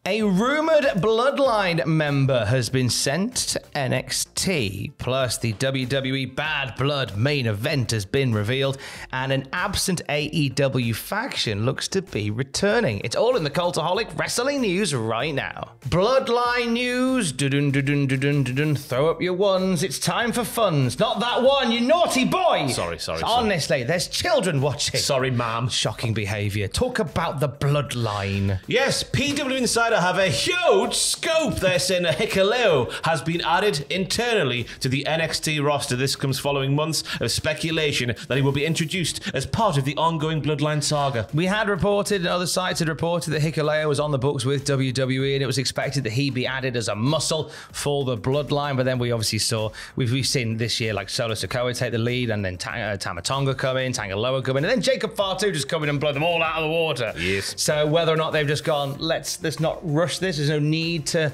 A Rumoured Bloodline member has been sent to NXT, plus the WWE Bad Blood main event has been revealed, and an absent AEW faction looks to be returning. It's all in the Cultaholic Wrestling news right now. Bloodline news, dun-dun-dun-dun-dun-dun-dun. Throw up your ones, it's time for funs. Not that one, you naughty boy! Sorry. Honestly, there's children watching. Sorry, ma'am. Shocking behaviour. Talk about the Bloodline. Yes, PW Insider have a huge scoop. They're saying that Hikuleo has been added internally to the NXT roster. This comes following months of speculation that he will be introduced as part of the ongoing Bloodline saga. We had reported, and other sites had reported, that Hikuleo was on the books with WWE, and it was expected that he be added as a muscle for the Bloodline. But then we obviously saw, we've seen this year like Solo Sikoa take the lead, and then Tama Tonga come in, Tangaloa come in, and then Jacob Fatu just come in and blow them all out of the water. Yes. So whether or not they've just gone, let's not rush this. There's no need to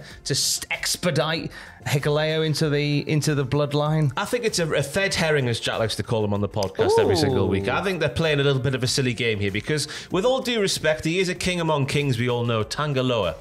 expedite Hikuleo into the Bloodline. I think it's a fed herring, as Jack likes to call him on the podcast every single week. I think they're playing a little bit of a silly game here because, with all due respect, he is a king among kings, we all know, Tangaloa.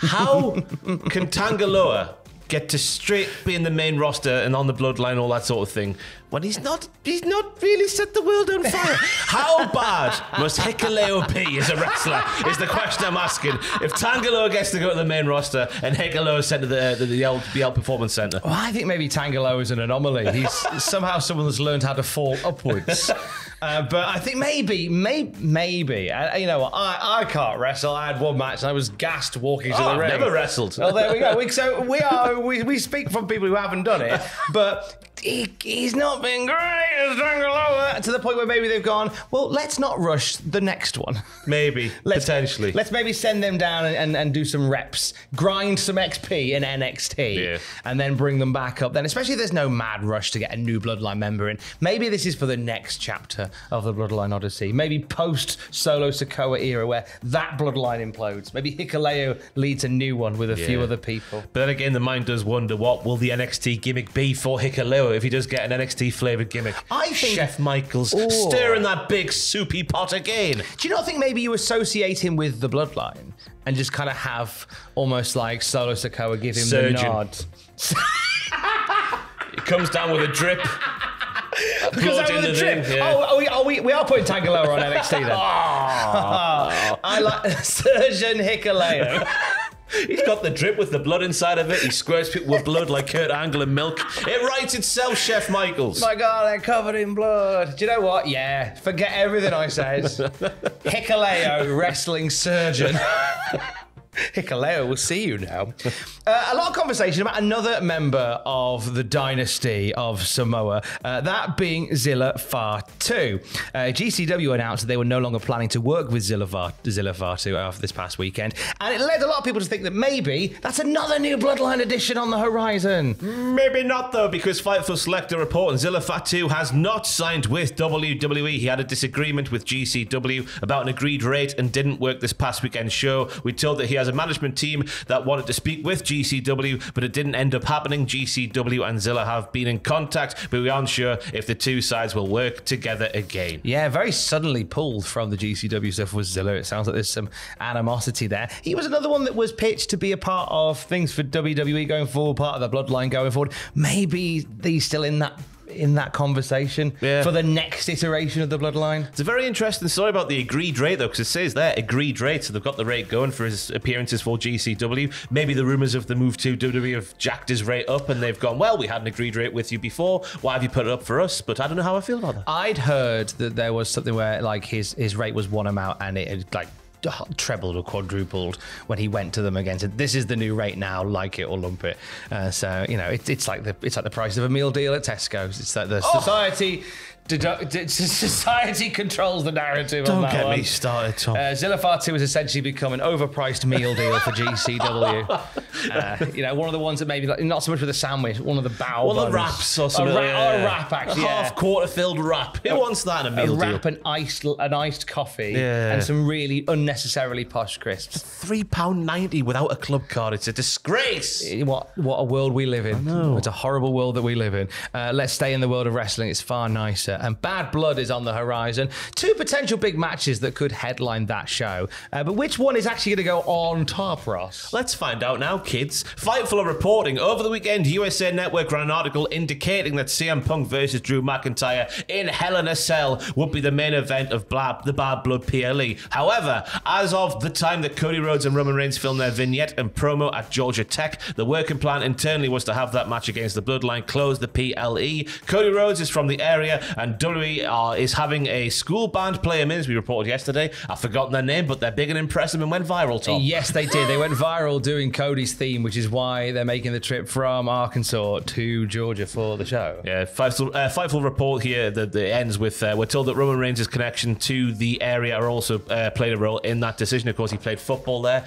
How can Tangaloa get to straight be in the main roster and on the Bloodline, all that sort of thing, when he's not really set the world on fire? How bad must Hikuleo be as a wrestler is the question I'm asking. If Tangaloa gets to go to the main roster and Hikuleo is sent to the BL Performance Center. Well, I think maybe Tangaloa is an anomaly. He's somehow someone that's learned how to fall upwards. But I think maybe. You know what? I can't wrestle. I had one match and I was gassed walking to the ring. I've never wrestled. Oh, there we go. So we speak from people who haven't done it, but he's not been great as Tangaloa, to the point where maybe they've gone, well, let's not rush the next one. Maybe, potentially. Let's maybe send them down and do some reps, grind some XP in NXT, and then bring them back up then, especially if there's no mad rush to get a new Bloodline member in. Maybe this is for the next chapter of the Bloodline Odyssey. Maybe post Solo Sikoa era where that Bloodline implodes. Maybe Hikuleo leads a new one with a few other people. But then again, the mind does wonder, what will the NXT gimmick be for Hikuleo if he does get an NXT flavoured gimmick? I think Chef Michaels stirring that big soupy pot again. Do you not think maybe you associate him with the Bloodline and just kind of have almost like Solo Sikoa give him the nod? It comes down with a drip. Blood in the drip. Yeah. We are putting Tangaloa on NXT then. I like Surgeon Hikuleo. He's got the drip with the blood inside of it. He squirts people with blood like Kurt Angle and milk. It writes itself, Chef Michaels. My God, they're covered in blood. Do you know what? Yeah, forget everything I said. Hikuleo, wrestling surgeon. Hikuleo, we'll see you now. A lot of conversation about another member of the dynasty of Samoa, that being Zilla Fatu. GCW announced that they were no longer planning to work with Zilla Fatu after this past weekend, and it led a lot of people to think that maybe that's another new Bloodline edition on the horizon. Maybe not, though, because Fightful Select are reporting Zilla Fatu has not signed with WWE. He had a disagreement with GCW about an agreed rate and didn't work this past weekend's show. We told that he has a management team that wanted to speak with GCW, but it didn't end up happening. GCW and Zilla have been in contact, but we aren't sure if the two sides will work together again. Yeah, very suddenly pulled from the GCW stuff with Zilla. It sounds like there's some animosity there. He was another one that was pitched to be a part of things for WWE going forward, part of the Bloodline going forward. Maybe he's still in that conversation for the next iteration of the Bloodline. It's a very interesting story about the agreed rate, though, because it says there, agreed rate, so they've got the rate going for his appearances for GCW. Maybe the rumours of the move to WWE have jacked his rate up, and they've gone, well, we had an agreed rate with you before, why have you put it up for us? But I don't know how I feel about that. I'd heard that there was something where like his rate was one amount and it had like trebled or quadrupled when he went to them again. Said, this is the new rate now, like it or lump it. So you know, it's like the price of a meal deal at Tesco's. It's like the society controls the narrative. Don't on that get one. me started, Tom. Zilla Fatu has essentially become an overpriced meal deal for GCW. You know, one of the ones that maybe like, not so much with a sandwich, one of the bao One of buns. the wraps or something. Or a wrap, actually. A half-quarter filled wrap. Who wants that in a meal deal? A wrap, an iced coffee, and some really unnecessarily posh crisps. £3.90 without a club card. It's a disgrace. What a world we live in. I know. It's a horrible world that we live in. Let's stay in the world of wrestling. It's far nicer. later, and Bad Blood is on the horizon. 2 potential big matches that could headline that show. But which one is actually going to go on top, Ross? Let's find out now, kids. Fightful are reporting over the weekend, USA Network ran an article indicating that CM Punk versus Drew McIntyre in Hell in a Cell would be the main event of the Bad Blood PLE. However, as of the time that Cody Rhodes and Roman Reigns filmed their vignette and promo at Georgia Tech, the working plan internally was to have that match against the Bloodline close the PLE. Cody Rhodes is from the area, and WWE is having a school band play him in, as we reported yesterday. I've forgotten their name, but they're big and impressive and went viral, Tom. Yes, they did. They went viral doing Cody's theme, which is why they're making the trip from Arkansas to Georgia for the show. Yeah, Fightful report here that ends with, we're told that Roman Reigns' connection to the area also played a role in that decision. Of course, he played football there.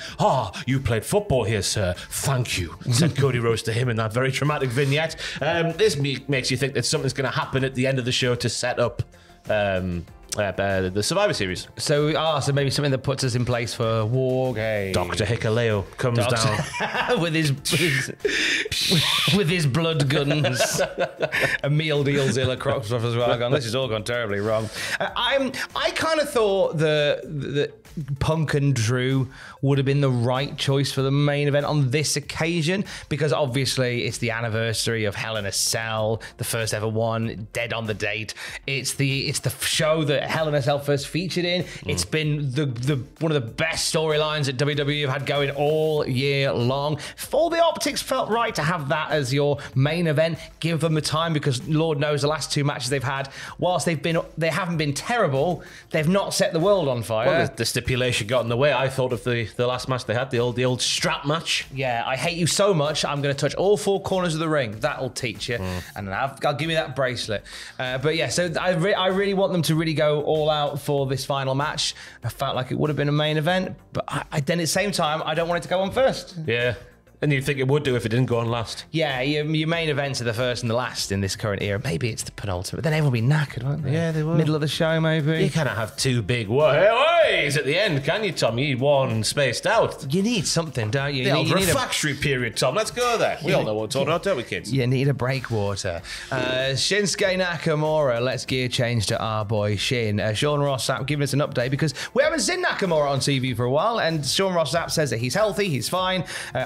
You played football here, sir. Thank you, said Cody Rhodes to him in that very dramatic vignette. This makes you think that something's going to happen at the end of the show to set up the Survivor Series. So maybe something that puts us in place for War Games. Dr. Hikuleo comes down with his blood guns. Emil Dealzilla crops off as well. This has all gone terribly wrong. I kind of thought that Punk and Drew would have been the right choice for the main event on this occasion, because obviously it's the anniversary of Hell in a Cell, the first ever one, dead on the date. It's the show that Hell in a Cell first featured in. It's been the one of the best storylines that WWE have had going all year long. All the optics felt right to have that as your main event. Give them the time, because Lord knows the last 2 matches they've had, whilst they haven't been terrible, they've not set the world on fire. Well, the stipulation got in the way. I thought of the last match they had, the old strap match. Yeah, I hate you so much, I'm going to touch all 4 corners of the ring. That'll teach you. And I'll give you that bracelet. But yeah, so I really want them to really go all out for this final match. I felt like it would have been a main event, but then at the same time, I don't want it to go on first. Yeah. And you'd think it would do if it didn't go on last. Yeah, your main events are the first and the last in this current era. Maybe it's the penultimate. Then everyone will be knackered, won't they? Yeah, they will. Middle of the show, maybe. You cannot have 2 big ways at the end, can you, Tom? You need one spaced out. You need something, don't you? The old refractory period, Tom. Let's go there. We all know what we're talking about, don't we, kids? You need a breakwater. Shinsuke Nakamura, let's gear change to our boy Shin. Sean Ross Sapp giving us an update, because we haven't seen Nakamura on TV for a while, and Sean Ross Sapp says that he's healthy, he's fine.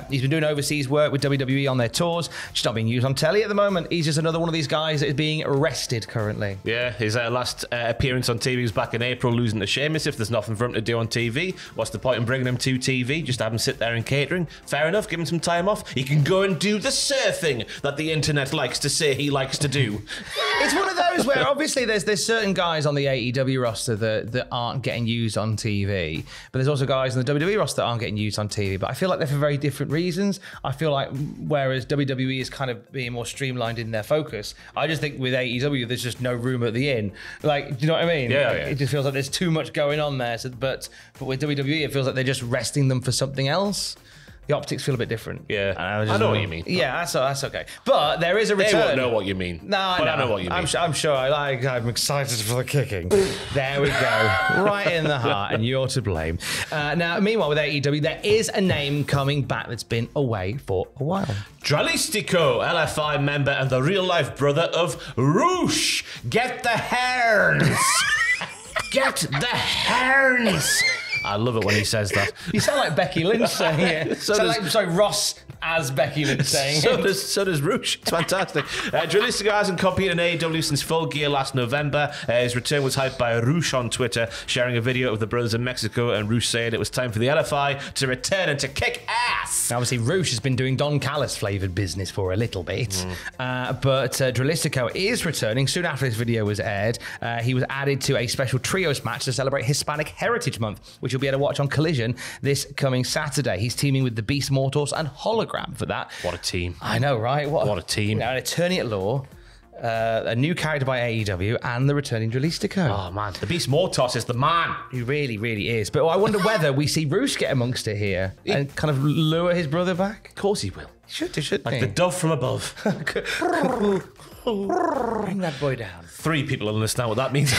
He's been doing overseas work with WWE on their tours. Just not being used on telly at the moment. He's just another one of these guys that is being arrested currently. Yeah, his last appearance on TV was back in April, losing to Sheamus. If there's nothing for him to do on TV, what's the point in bringing him to TV? Just have him sit there in catering. Fair enough, give him some time off. He can go and do the surfing that the internet likes to say he likes to do. It's one of those where obviously there's certain guys on the AEW roster that aren't getting used on TV, but there's also guys on the WWE roster that aren't getting used on TV, but I feel like they're for very different reasons. I feel like whereas WWE is kind of being more streamlined in their focus, I just think with AEW there's just no room at the inn. Like, do you know what I mean? Yeah, like, yeah. It just feels like there's too much going on there. So, but with WWE it feels like they're just resting them for something else. The optics feel a bit different. Yeah, I know what you mean. Yeah, that's okay. But there is a return. They won't know what you mean. No, but I know what you mean. I'm sure. I'm excited for the kicking. There we go. Right in the heart, and you're to blame. Now, meanwhile, with AEW, there is a name coming back that's been away for a while. Dralistico, LFI member and the real-life brother of Roosh. Get the hairs. Get the hairs. I love it when he says that. You sound like Becky Lynch saying it. Ross as Becky Lynch saying it. So does Roosh. It's fantastic. Dralistico hasn't competed in AEW since Full Gear last November. His return was hyped by Roosh on Twitter, sharing a video of the brothers in Mexico, and Roosh saying it was time for the LFI to return and to kick ass. Obviously, Roosh has been doing Don Callis flavoured business for a little bit, but Dralistico is returning soon after this video was aired. He was added to a special trios match to celebrate Hispanic Heritage Month, which you'll be able to watch on Collision this coming Saturday. He's teaming with the Beast Mortals and Hologram for that. What a team. I know, right? What a team. Now, an attorney at law, a new character by AEW, and the returning Dralistico. Oh, man. The Beast Mortos is the man. He really, really is. But I wonder whether we see Roosh get amongst it here and kind of lure his brother back. Of course he will. He should like the dove from above. Bring that boy down. 3 people will understand what that means.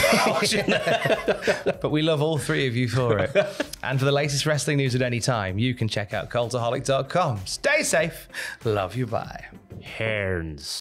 But we love all 3 of you for it. And for the latest wrestling news at any time, you can check out cultaholic.com. Stay safe. Love you. Bye. Herns.